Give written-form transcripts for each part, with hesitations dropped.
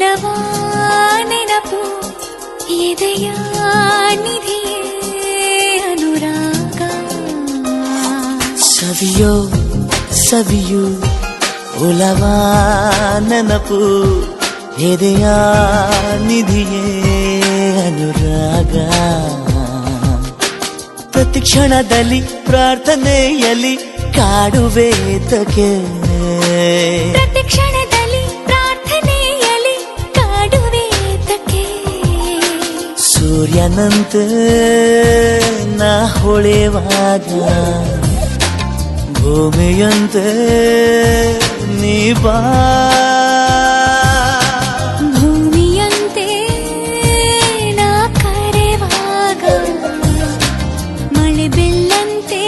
ಒಲವಾ ನೆನಪು ಎದೆಯ ನಿಧಿಯೇ ಅನುರಾಗ ಸವಿಯೋ ಸವಿಯು ಒಲವಾ ನೆನಪು ಎದೆಯ ನಿಧಿಯೇ ಅನುರಾಗ ಪ್ರತಿ ಕ್ಷಣದಲ್ಲಿ ಪ್ರಾರ್ಥನೆಯಲ್ಲಿ ಕಾಡುವೇತಕ್ಕೆ ಪ್ರತಿ ಕ್ಷಣದಲ್ಲಿ ಪ್ರಾರ್ಥನೆಯಲ್ಲಿ ಕಾಡುವೇತಕ್ಕೆ ಸೂರ್ಯನಂತೆ ನಾ ಹೊಳೆವಾಗ ಭೂಮಿಯಂತೆ ನೀ ಬಾ ಭೂಮಿಯಂತೆ ನಾ ಕರೆವಾಗ ಮಳೆ ಬೆಲ್ಲಂತೆ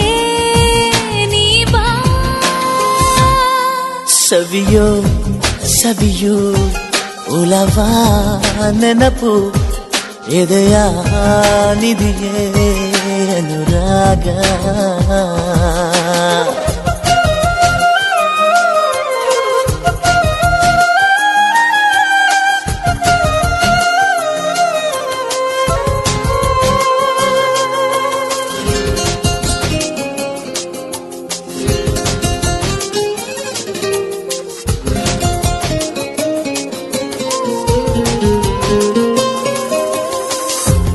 ನೀ ಬಾ ಸವಿಯೋ ಸವಿಯು ಒಲವಾ ನೆನಪು ಎದೆಯ ನಿಧಿಯೇ ಅನುರಾಗ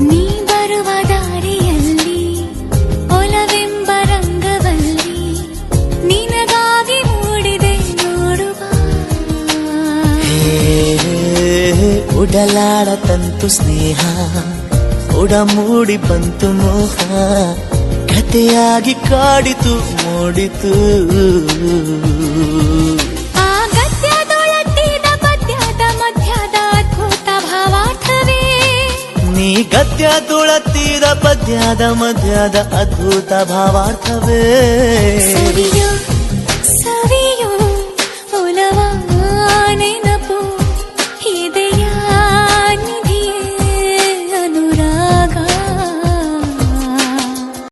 ನೀ ಬರುವ ದಾರಿಯಲ್ಲಿ ಒಲವೆಂಬ ರಂಗವಲ್ಲಿ ನಿನಗಾಗಿ ಮೂಡಿದೆ ನೋಡುವ ಉಡಲಾಡ ತಂತು ಸ್ನೇಹ ಉಡಮೂಡಿ ಬಂತು ಮೋಹ ಕಥೆಯಾಗಿ ಕಾಡಿತು ಮೂಡಿತು ಆ ಗದ್ಯದೊಳಟ್ಟಿದ ಪದ್ಯದ ಮಧ್ಯದ ಅದ್ಭುತ ಭಾವಾರ್ಥವೇ ನೀ ಗದ್ಯ ತುಳತ್ತಿದ ಪದ್ಯದ ಮಧ್ಯದ ಅದ್ಭುತ ಭಾವಾರ್ಥವೇ ಸವಿಯೋ